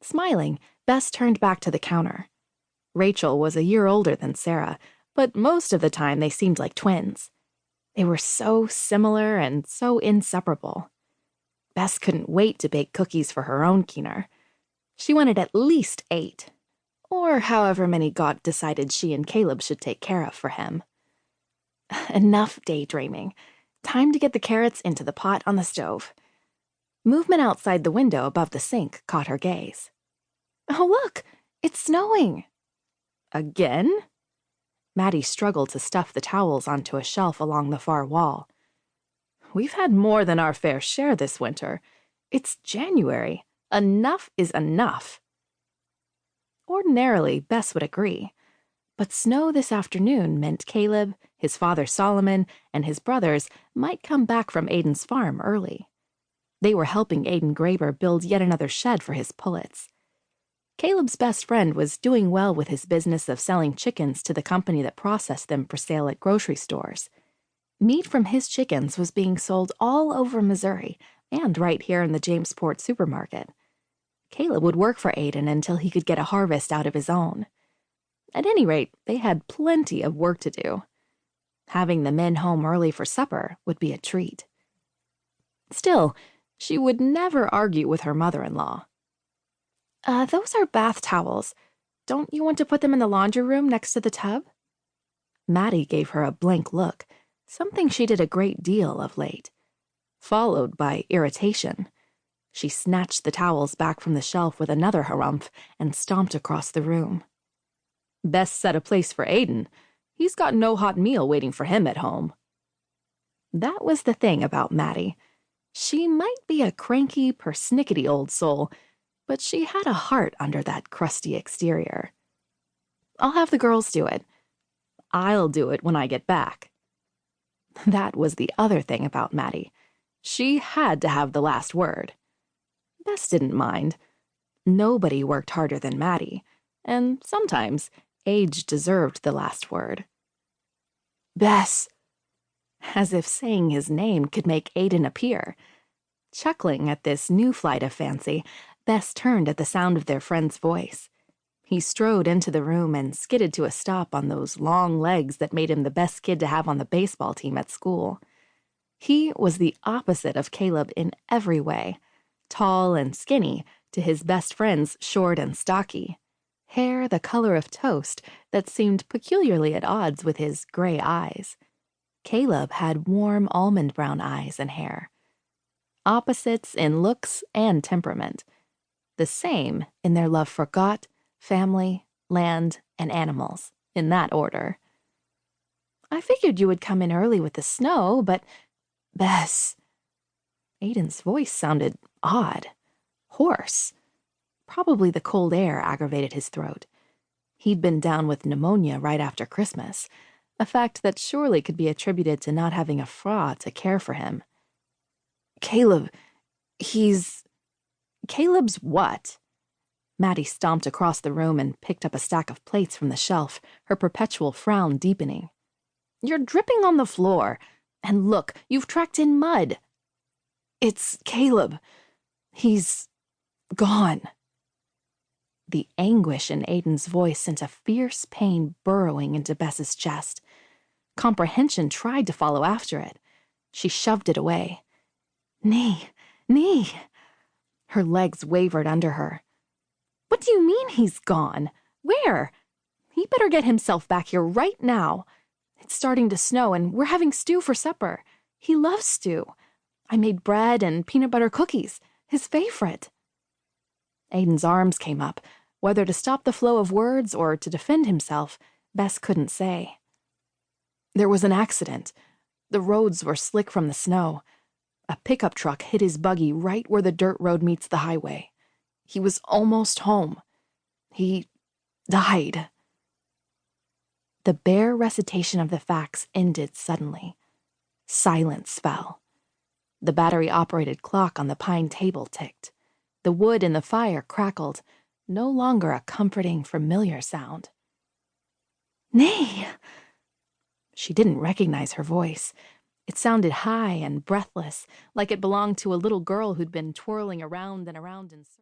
Smiling, Bess turned back to the counter. Rachel was a year older than Sarah, but most of the time they seemed like twins. They were so similar and so inseparable. Bess couldn't wait to bake cookies for her own keener. She wanted at least 8, or however many God decided she and Caleb should take care of for him. Enough daydreaming. Time to get the carrots into the pot on the stove. Movement outside the window above the sink caught her gaze. Oh, look! It's snowing! Again? Maddie struggled to stuff the towels onto a shelf along the far wall. We've had more than our fair share this winter. It's January. Enough is enough. Ordinarily, Bess would agree. But snow this afternoon meant Caleb, his father Solomon, and his brothers might come back from Aiden's farm early. They were helping Aiden Graber build yet another shed for his pullets. Caleb's best friend was doing well with his business of selling chickens to the company that processed them for sale at grocery stores. Meat from his chickens was being sold all over Missouri and right here in the Jamesport supermarket. Caleb would work for Aiden until he could get a harvest out of his own. At any rate, they had plenty of work to do. Having the men home early for supper would be a treat. Still, she would never argue with her mother-in-law. Those are bath towels. Don't you want to put them in the laundry room next to the tub? Maddie gave her a blank look, something she did a great deal of late, followed by irritation. She snatched the towels back from the shelf with another harumph and stomped across the room. Bess set a place for Aiden. He's got no hot meal waiting for him at home. That was the thing about Maddie. She might be a cranky, persnickety old soul, but she had a heart under that crusty exterior. I'll have the girls do it. I'll do it when I get back. That was the other thing about Maddie. She had to have the last word. Bess didn't mind. Nobody worked harder than Maddie, and sometimes age deserved the last word. Bess! As if saying his name could make Aiden appear. Chuckling at this new flight of fancy, Bess turned at the sound of their friend's voice. He strode into the room and skidded to a stop on those long legs that made him the best kid to have on the baseball team at school. He was the opposite of Caleb in every way, tall and skinny to his best friend's short and stocky, hair the color of toast that seemed peculiarly at odds with his gray eyes. Caleb had warm almond brown eyes and hair. Opposites in looks and temperament. The same in their love for God, family, land, and animals, in that order. I figured you would come in early with the snow, but... Bess. Aiden's voice sounded odd, hoarse. Probably the cold air aggravated his throat. He'd been down with pneumonia right after Christmas, a fact that surely could be attributed to not having a Fra to care for him. Caleb, Caleb's what? Maddie stomped across the room and picked up a stack of plates from the shelf, her perpetual frown deepening. You're dripping on the floor. And look, you've tracked in mud. It's Caleb. He's gone. The anguish in Aiden's voice sent a fierce pain burrowing into Bess's chest. Comprehension tried to follow after it. She shoved it away. Knee. Her legs wavered under her. What do you mean he's gone? Where? He better get himself back here right now. It's starting to snow and we're having stew for supper. He loves stew. I made bread and peanut butter cookies, his favorite. Aiden's arms came up. Whether to stop the flow of words or to defend himself, Bess couldn't say. There was an accident. The roads were slick from the snow. A pickup truck hit his buggy right where the dirt road meets the highway. He was almost home. He died. The bare recitation of the facts ended suddenly. Silence fell. The battery-operated clock on the pine table ticked. The wood in the fire crackled, no longer a comforting, familiar sound. Nay! She didn't recognize her voice. It sounded high and breathless, like it belonged to a little girl who'd been twirling around and around in circles.